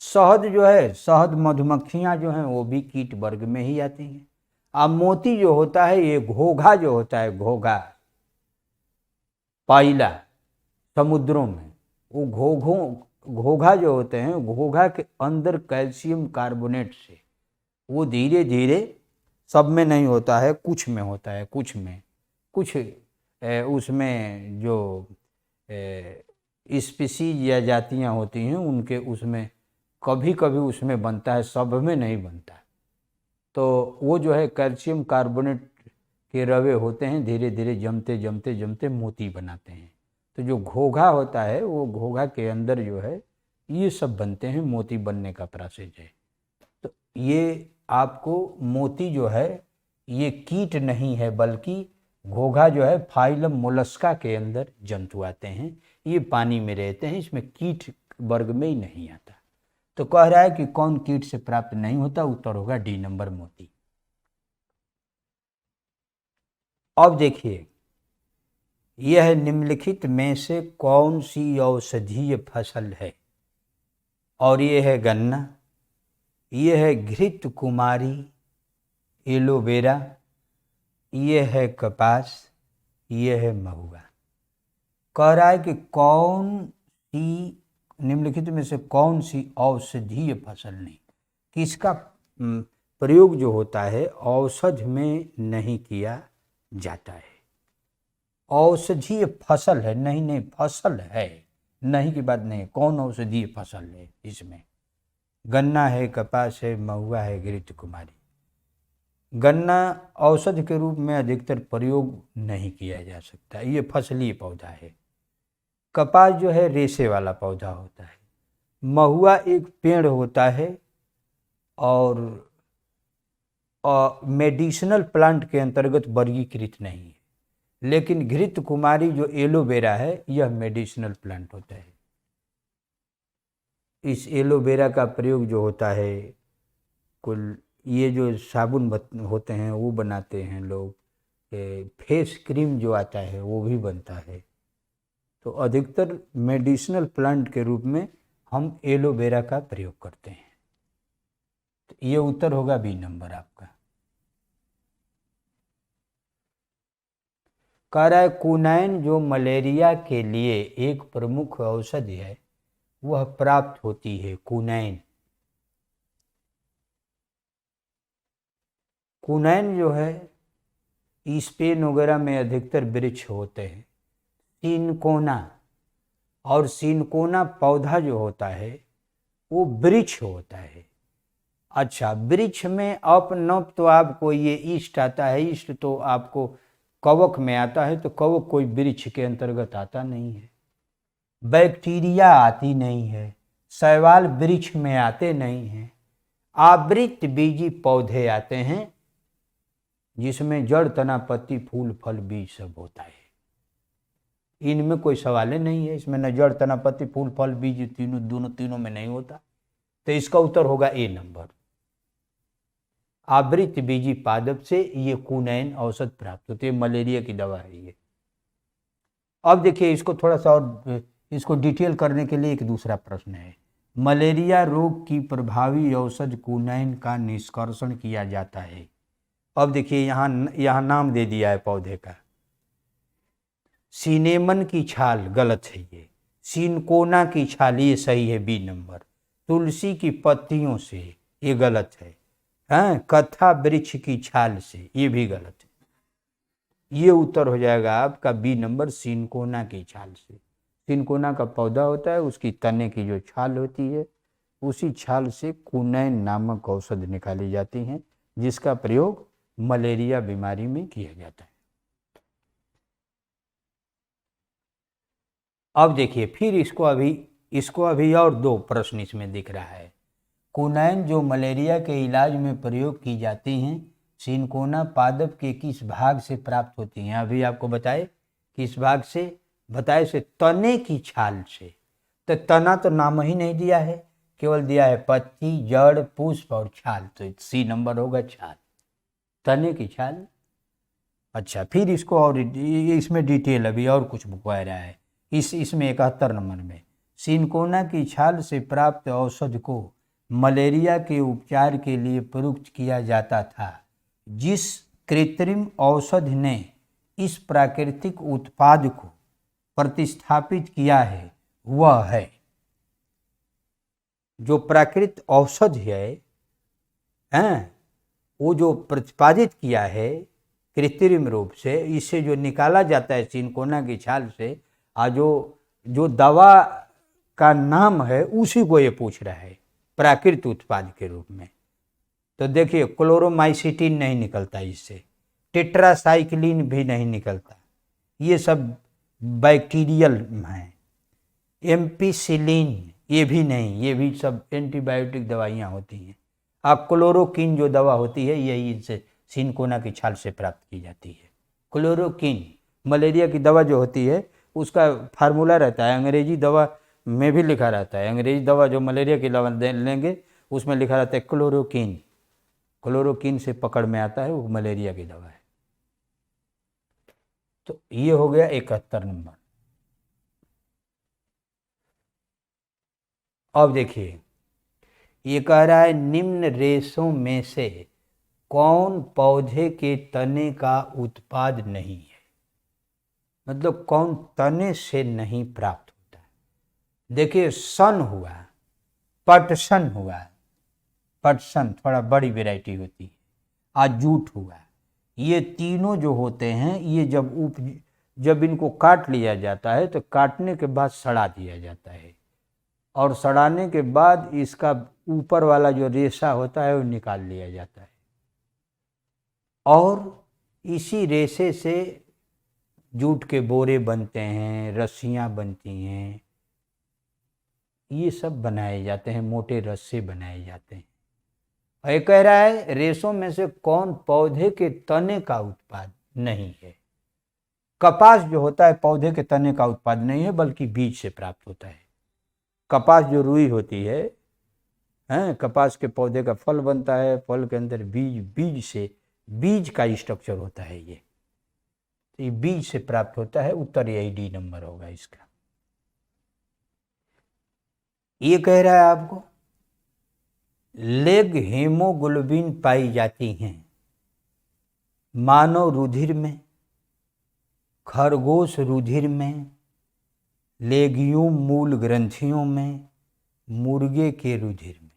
शहद जो है, शहद मधुमक्खियाँ जो हैं वो भी कीट वर्ग में ही आती हैं। अब मोती जो होता है ये घोघा जो होता है, घोघा पाइला समुद्रों में, वो घोघा जो होते हैं, घोघा के अंदर कैल्शियम कार्बोनेट से वो धीरे धीरे, सब में नहीं होता है, कुछ में होता है, कुछ उसमें जो स्पीसीज या जातियां होती हैं उनके उसमें कभी कभी उसमें बनता है, सब में नहीं बनता। तो वो जो है कैल्शियम कार्बोनेट के रवे होते हैं, धीरे धीरे जमते जमते जमते मोती बनाते हैं। तो जो घोघा होता है वो घोघा के अंदर जो है ये सब बनते हैं, मोती बनने का प्रोसेस है। तो ये आपको मोती जो है ये कीट नहीं है, बल्कि घोघा जो है फाइलम मोलस्का के अंदर जंतु आते हैं, ये पानी में रहते हैं, इसमें कीट वर्ग में ही नहीं आता। तो कह रहा है कि कौन कीट से प्राप्त नहीं होता, उत्तर होगा डी नंबर मोती। अब देखिए, यह निम्नलिखित में से कौन सी औषधीय फसल है? और ये है गन्ना, ये है घृत कुमारी, एलोवेरा, ये है कपास, ये है महुआ। कह रहा है कि कौन सी निम्नलिखित में से कौन सी औषधीय फसल नहीं, किसका प्रयोग जो होता है औषध में नहीं किया जाता है। औषधीय फसल है, नहीं नहीं फसल है, नहीं की बात नहीं, कौन औषधीय फसल है इसमें? गन्ना है, कपास है, महुआ है, घृत कुमारी। गन्ना औषध के रूप में अधिकतर प्रयोग नहीं किया जा सकता, ये फसलीय पौधा है। कपास जो है रेशे वाला पौधा होता है। महुआ एक पेड़ होता है और मेडिसिनल प्लांट के अंतर्गत वर्गीकृत नहीं है। लेकिन घृत कुमारी जो एलोवेरा है यह मेडिसिनल प्लांट होता है। इस एलोवेरा का प्रयोग जो होता है, कुल ये जो साबुन होते हैं वो बनाते हैं लोग, फेस क्रीम जो आता है वो भी बनता है। तो अधिकतर मेडिसिनल प्लांट के रूप में हम एलोवेरा का प्रयोग करते हैं। तो ये उत्तर होगा बी नंबर आपका। कह रहा है कुनैन जो मलेरिया के लिए एक प्रमुख औषधि है वह प्राप्त होती है। कुनैन, कुनैन जो है स्पेन वगैरह में अधिकतर वृक्ष होते हैं। सिनकोना, और सिनकोना पौधा जो होता है वो वृक्ष होता है। अच्छा, वृक्ष में अपनप तो आपको ये ईस्ट आता है, ईस्ट तो आपको कवक में आता है, तो कवक कोई वृक्ष के अंतर्गत आता नहीं है। बैक्टीरिया आती नहीं है, शैवाल वृक्ष में आते नहीं हैं। आवृत बीजी पौधे आते हैं जिसमें जड़, तना, पत्ती, फूल, फल, बीज सब होता है। इनमें कोई सवाल नहीं है, इसमें न जड़, तना, पत्ती, फूल, फल, बीज तीनों में नहीं होता। तो इसका उत्तर होगा ए नंबर। आवृत बीजी पादप से ये कुनैन औषध प्राप्त होती है, मलेरिया की दवा है ये। अब देखिए इसको थोड़ा सा और इसको डिटेल करने के लिए एक दूसरा प्रश्न है। मलेरिया रोग की प्रभावी औषध कुनैन का निष्कर्षण किया जाता है। अब देखिए यहाँ नाम दे दिया है पौधे का। सिनेमन की छाल गलत है ये, सिनकोना की छाल ये सही है बी नंबर। तुलसी की पत्तियों से ये गलत है। हाँ, कथा वृक्ष की छाल से ये भी गलत है। ये उत्तर हो जाएगा आपका बी नंबर, सिनकोना की छाल से। सिनकोना का पौधा होता है, उसकी तने की जो छाल होती है उसी छाल से कुनैन नामक औषध निकाली जाती हैं जिसका प्रयोग मलेरिया बीमारी में किया जाता है। अब देखिए फिर इसको अभी और दो प्रश्न इसमें दिख रहा है। कुनैन जो मलेरिया के इलाज में प्रयोग की जाती हैं सिनकोना पादप के किस भाग से प्राप्त होती हैं? अभी आपको बताए किस भाग से, बताए से तने की छाल से। तो तना तो नाम ही नहीं दिया है, केवल दिया है पत्ती, जड़, पुष्प और छाल, तो सी नंबर होगा छाल, तने की छाल। अच्छा, फिर इसको और इसमें डिटेल अभी और कुछ बता रहा है। इसमें 71 नंबर में सिनकोना की छाल से प्राप्त औषध को मलेरिया के उपचार के लिए प्रयुक्त किया जाता था। जिस कृत्रिम औषध ने इस प्राकृतिक उत्पाद को प्रतिस्थापित किया है वह है, जो प्राकृतिक औषध है वो जो प्रतिपादित किया है कृत्रिम रूप से, इससे जो निकाला जाता है सिनकोना की छाल से, जो दवा का नाम है उसी को ये पूछ रहा है प्राकृतिक उत्पाद के रूप में। तो देखिए क्लोरोमाइसिटिन नहीं निकलता इससे, टेट्रासाइक्लिन भी नहीं निकलता, ये सब बैक्टीरियल हैं। एम्पिसिलिन ये भी नहीं, ये भी सब एंटीबायोटिक दवाइयाँ होती हैं। क्लोरोकिन जो दवा होती है यही इनसे सिनकोना की छाल से प्राप्त की जाती है। क्लोरोकिन मलेरिया की दवा जो होती है उसका फार्मूला रहता है, अंग्रेजी दवा में भी लिखा रहता है। अंग्रेजी दवा जो मलेरिया की दवा लेंगे उसमें लिखा रहता है क्लोरोकिन, क्लोरोकिन से पकड़ में आता है, वो मलेरिया की दवा है। तो ये हो गया 71 नंबर। अब देखिए ये कह रहा है निम्न रेशों में से कौन पौधे के तने का उत्पाद नहीं है, मतलब कौन तने से नहीं प्राप्त होता है। देखिए सन हुआ, पटसन हुआ, पटसन थोड़ा बड़ी वैरायटी होती है, जूट हुआ, ये तीनों जो होते हैं ये जब जब इनको काट लिया जाता है तो काटने के बाद सड़ा दिया जाता है, और सड़ाने के बाद इसका ऊपर वाला जो रेशा होता है वो निकाल लिया जाता है, और इसी रेशे से जूट के बोरे बनते हैं, रस्सियाँ बनती हैं, ये सब बनाए जाते हैं, मोटे रस्से बनाए जाते हैं। और ये कह रहा है रेशों में से कौन पौधे के तने का उत्पाद नहीं है। कपास जो होता है पौधे के तने का उत्पाद नहीं है, बल्कि बीज से प्राप्त होता है। कपास जो रुई होती है, कपास के पौधे का फल बनता है, फल के अंदर बीज, बीज से बीज का स्ट्रक्चर होता है ये बीज से प्राप्त होता है। उत्तर यही डी नंबर होगा इसका। ये कह रहा है आपको लेग हीमोग्लोबिन पाई जाती हैं मानव रुधिर में, खरगोश रुधिर में, लेगियूम मूल ग्रंथियों में, मुर्गे के रुधिर में।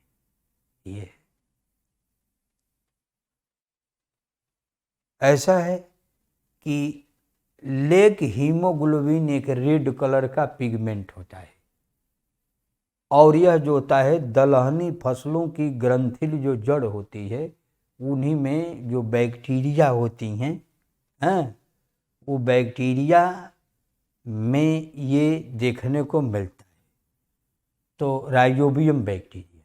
ये ऐसा है कि लेग हीमोग्लोबिन एक रेड कलर का पिगमेंट होता है, और यह जो होता है दलहनी फसलों की ग्रंथिल जो जड़ होती है उन्हीं में जो बैक्टीरिया होती हैं, वो बैक्टीरिया में ये देखने को मिलता है। तो राइजोबियम बैक्टीरिया,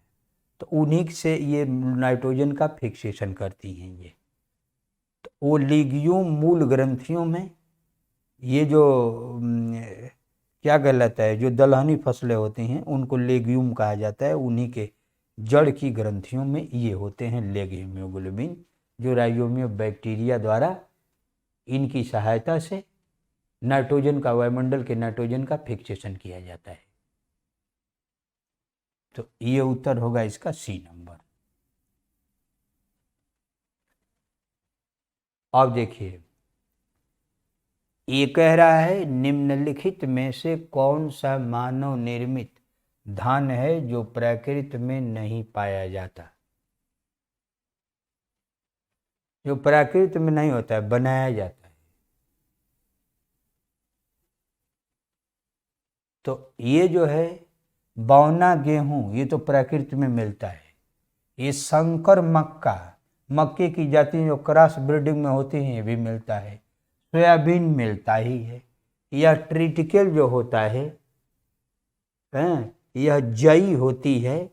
तो उन्हीं से ये नाइट्रोजन का फिक्सेशन करती हैं ये। तो वो लिग्यूम मूल ग्रंथियों में ये जो क्या कहलाता है, जो दलहनी फसलें होती हैं उनको लेग्यूम कहा जाता है, उन्हीं के जड़ की ग्रंथियों में ये होते हैं लेग हीमोग्लोबिन, जो राइजोबियम बैक्टीरिया द्वारा इनकी सहायता से नाइट्रोजन का, वायुमंडल के नाइट्रोजन का फिक्सेशन किया जाता है। तो ये उत्तर होगा इसका सी नंबर। अब देखिए ये कह रहा है निम्नलिखित में से कौन सा मानव निर्मित धन है जो प्रकृति में नहीं पाया जाता। जो प्रकृति में नहीं होता है, बनाया जाता है। तो ये जो है बौना गेहूं, ये तो प्रकृति में मिलता है। ये संकर मक्का, मक्के की जाति जो क्रॉस ब्रीडिंग में होती हैं, ये भी मिलता है। सोयाबीन मिलता ही है। यह ट्रिटिकल जो होता है, यह जई होती है,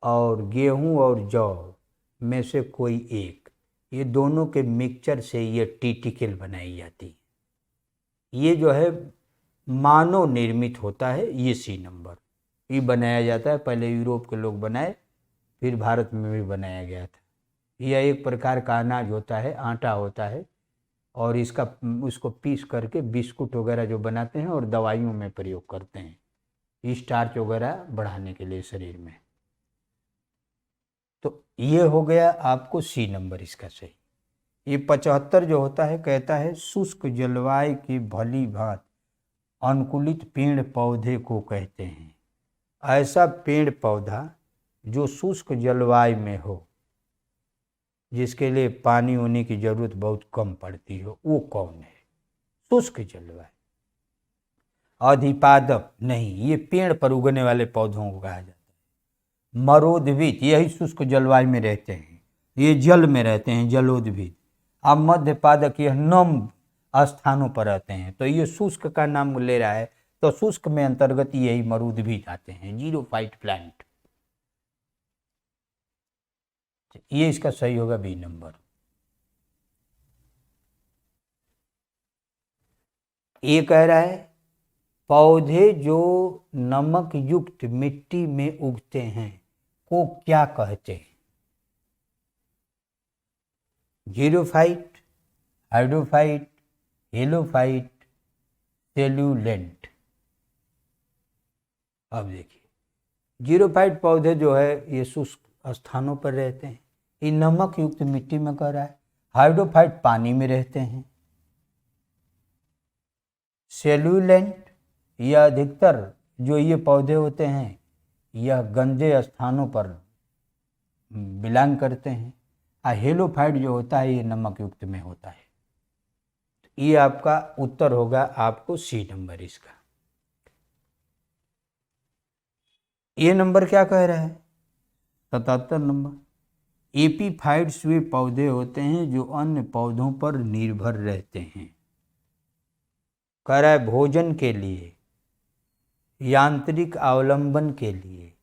और गेहूं और जौ में से कोई एक, ये दोनों के मिक्सचर से ये टिटिकल बनाई जाती है। ये जो है मानव निर्मित होता है, ये सी नंबर। ये बनाया जाता है, पहले यूरोप के लोग बनाए, फिर भारत में भी बनाया गया था। यह एक प्रकार का अनाज होता है, आटा होता है, और उसको पीस करके बिस्कुट वगैरह जो बनाते हैं और दवाइयों में प्रयोग करते हैं, स्टार्च वगैरह बढ़ाने के लिए शरीर में। तो ये हो गया आपको सी नंबर इसका सही। ये 75 जो होता है कहता है शुष्क जलवायु की भली भांति अनुकूलित पेड़ पौधे को कहते हैं। ऐसा पेड़ पौधा जो शुष्क जलवायु में हो, जिसके लिए पानी होने की जरूरत बहुत कम पड़ती हो, वो कौन है? शुष्क जलवायु। अधिपादप नहीं, ये पेड़ पर उगने वाले पौधों को कहा जाता है। मरोद्भिद, यही शुष्क जलवायु में रहते हैं, ये जल में रहते हैं, जलोद्भिद। अब मध्यपादक, यह नम स्थानों पर रहते हैं, तो ये शुष्क का नाम ले रहा है, तो शुष्क में अंतर्गत यही मरुद्भिद आते हैं, जीरोफाइट प्लांट। ये इसका सही होगा बी नंबर। ये कह रहा है पौधे जो नमक युक्त मिट्टी में उगते हैं को क्या कहते हैं? Xerophyte, hydrophyte, halophyte, succulent. अब देखिए जीरोफाइट पौधे जो है ये शुष्क स्थानों पर रहते हैं, ये नमक युक्त मिट्टी में कह रहा है। हाइड्रोफाइट पानी में रहते हैं। सेल्यूलेंट, यह अधिकतर जो ये पौधे होते हैं यह गंदे स्थानों पर बिलोंग करते हैं। और हेलोफाइट जो होता है ये नमक युक्त में होता है। ये आपका उत्तर होगा आपको सी नंबर इसका। ये नंबर क्या कह रहा है? 77 नंबर। एपीफाइट्स वे पौधे होते हैं जो अन्य पौधों पर निर्भर रहते हैं। कह रहा है भोजन के लिए, यांत्रिक अवलंबन के लिए,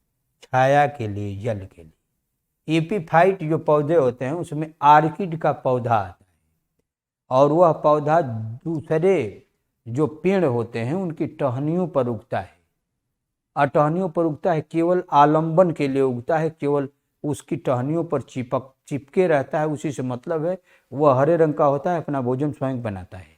छाया के लिए, जल के लिए। एपीफाइट जो पौधे होते हैं उसमें आर्किड का पौधा आता है और वह पौधा दूसरे जो पेड़ होते हैं उनकी टहनियों पर उगता है। टहनियों पर उगता है, केवल आलंबन के लिए उगता है, केवल उसकी टहनियों पर चिपके रहता है, उसी से मतलब है। वह हरे रंग का होता है, अपना भोजन स्वयं बनाता है।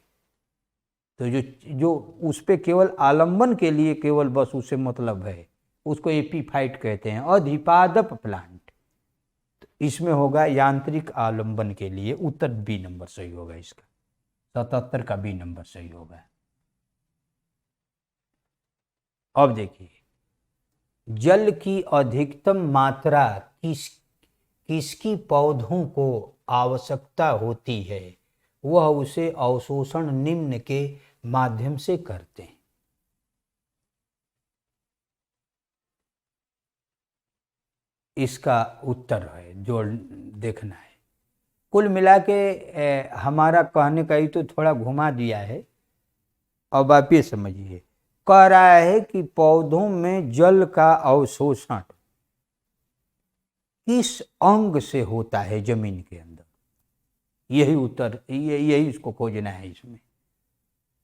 तो जो जो उस पे केवल आलंबन के लिए केवल बस उससे मतलब है, उसको एपीफाइट कहते हैं। अधिपादप प्लांट, तो इसमें होगा यांत्रिक आलंबन के लिए। उत्तर बी नंबर सही होगा इसका। 77 का बी नंबर सही होगा। अब देखिए, जल की अधिकतम मात्रा किसकी पौधों को आवश्यकता होती है, वह उसे अवशोषण निम्न के माध्यम से करते हैं। इसका उत्तर है जो देखना है। कुल मिला के हमारा कहने का ही तो थोड़ा घुमा दिया है। अब आप ये समझिए, कह रहा है कि पौधों में जल का अवशोषण किस अंग से होता है जमीन के अंदर। यही उत्तर, यही इसको खोजना है इसमें।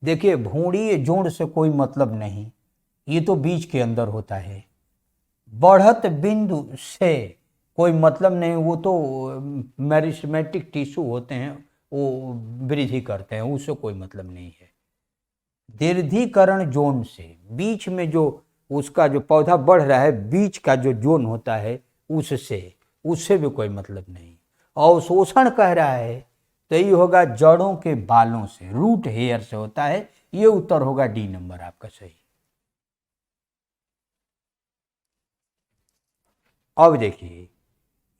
देखिए, भूंडी जोड़ से कोई मतलब नहीं, ये तो बीज के अंदर होता है। बढ़त बिंदु से कोई मतलब नहीं, वो तो मेरिस्टेमेटिक टिश्यू होते हैं, वो वृद्धि करते हैं, उससे कोई मतलब नहीं है। दीर्घीकरण जोन से, बीच में जो उसका जो पौधा बढ़ रहा है, बीच का जो जोन होता है उससे भी कोई मतलब नहीं। अवशोषण कह रहा है तो ये होगा जड़ों के बालों से, रूट हेयर से होता है। ये उत्तर होगा डी नंबर आपका सही। अब देखिए,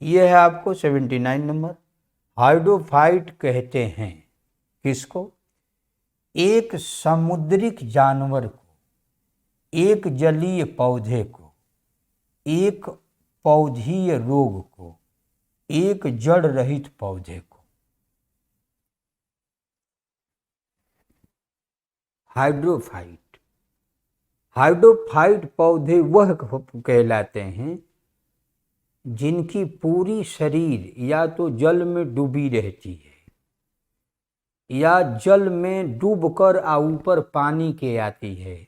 ये है आपको 79 नंबर। हाइड्रोफाइट कहते हैं किसको? एक समुद्रिक जानवर को, एक जलीय पौधे को, एक पौधीय रोग को, एक जड़ रहित पौधे को। हाइड्रोफाइट, हाइड्रोफाइट पौधे वह कहलाते हैं जिनकी पूरी शरीर या तो जल में डूबी रहती है या जल में डूबकर ऊपर पानी के आती है,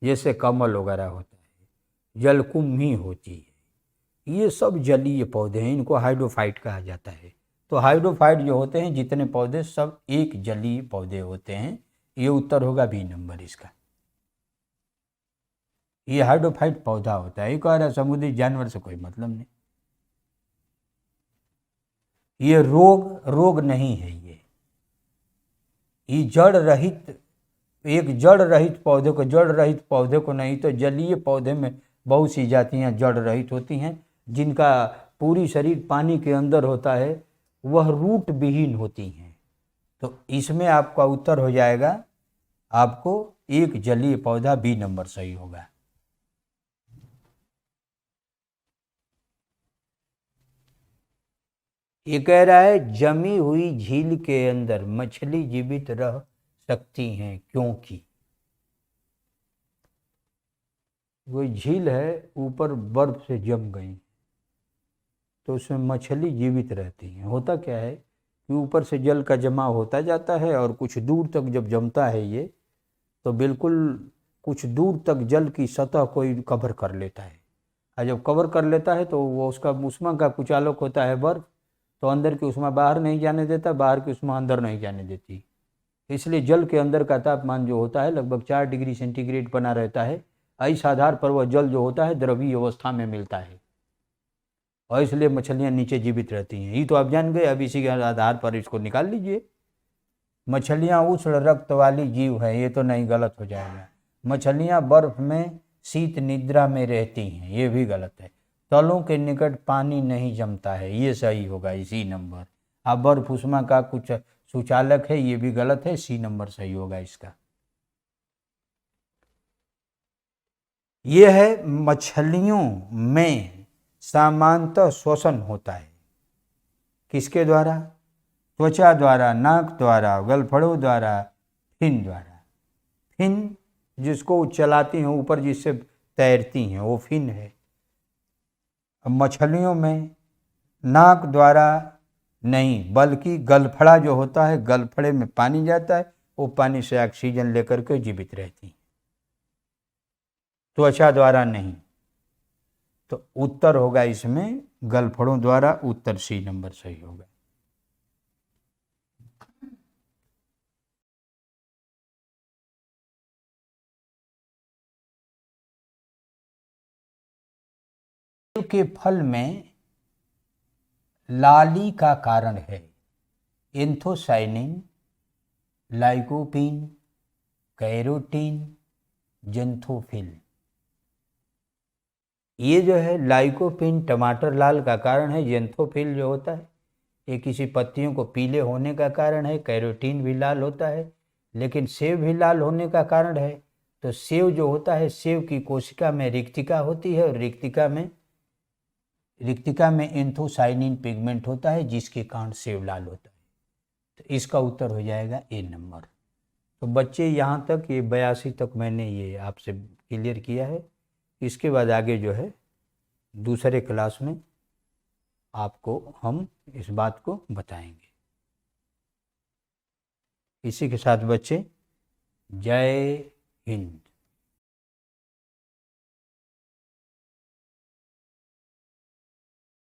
जैसे कमल वगैरह होता है, जलकुंभी होती है। ये सब जलीय पौधे हैं, इनको हाइड्रोफाइट कहा जाता है। तो हाइड्रोफाइट जो होते हैं जितने पौधे, सब एक जलीय पौधे होते हैं। ये उत्तर होगा बी नंबर इसका। ये हाइड्रोफाइट पौधा होता है। ये कह रहा है समुद्री जानवर से कोई मतलब नहीं। ये रोग नहीं है। ये जड़ रहित, एक जड़ रहित पौधे को, जड़ रहित पौधे को नहीं तो जलीय पौधे में बहुत सी जातियां जड़ रहित होती हैं, जिनका पूरी शरीर पानी के अंदर होता है, वह रूट विहीन होती हैं। तो इसमें आपका उत्तर हो जाएगा आपको एक जलीय पौधा, बी नंबर सही होगा। ये कह रहा है जमी हुई झील के अंदर मछली जीवित रह सकती हैं क्योंकि, वो झील है ऊपर बर्फ से जम गई तो उसमें मछली जीवित रहती हैं। होता क्या है कि ऊपर से जल का जमाव होता जाता है और कुछ दूर तक जब जमता है ये, तो बिल्कुल कुछ दूर तक जल की सतह को कवर कर लेता है। और जब कवर कर लेता है तो वो उसका उष्मा का कुचालक होता है बर्फ, तो अंदर की उष्मा बाहर नहीं जाने देता, बाहर की उष्मा अंदर नहीं जाने देती। इसलिए जल के अंदर का तापमान जो होता है लगभग 4 डिग्री सेंटीग्रेड बना रहता है। इस आधार पर वह जल जो होता है द्रवीय अवस्था में मिलता है और इसलिए मछलियाँ नीचे जीवित रहती हैं। ये तो आप जान गए, अब इसी के आधार पर इसको निकाल लीजिए। मछलियाँ उष्ण रक्त वाली जीव हैं, ये तो नहीं, गलत हो जाएगा। मछलियाँ बर्फ में शीत निद्रा में रहती हैं, ये भी गलत है। तलों के निकट पानी नहीं जमता है, ये सही होगा इसी नंबर। अब बर्फ उष्मा का कुछ सुचालक है, ये भी गलत है, सी नंबर सही होगा इसका। ये है मछलियों में सामान्यतः श्वसन होता है, किसके द्वारा? त्वचा द्वारा, नाक द्वारा, गलफड़ों द्वारा, फिन द्वारा। फिन जिसको चलाती हैं ऊपर, जिससे तैरती हैं, वो फिन है। अब मछलियों में नाक द्वारा नहीं, बल्कि गलफड़ा जो होता है, गलफड़े में पानी जाता है, वो पानी से ऑक्सीजन लेकर के जीवित रहती है, त्वचा द्वारा नहीं। तो उत्तर होगा इसमें गलफड़ों द्वारा, उत्तर सी नंबर सही होगा। के फल में लाली का कारण है एंथोसाइनिन, लाइकोपीन, कैरोटीन, जेंथोफिल। ये जो है लाइकोपीन टमाटर लाल का कारण है, जेंथोफिल जो होता है ये किसी पत्तियों को पीले होने का कारण है, कैरोटीन भी लाल होता है, लेकिन सेव भी लाल होने का कारण है। तो सेव जो होता है, सेव की कोशिका में रिक्तिका होती है, और रिक्तिका में एंथोसाइनिन पिगमेंट होता है, जिसके कारण सेव लाल होता है। तो इसका उत्तर हो जाएगा ए नंबर। तो बच्चे यहाँ तक, ये 82 तक मैंने ये आपसे क्लियर किया है। इसके बाद आगे जो है दूसरे क्लास में आपको हम इस बात को बताएंगे। इसी के साथ बच्चे, जय हिंद।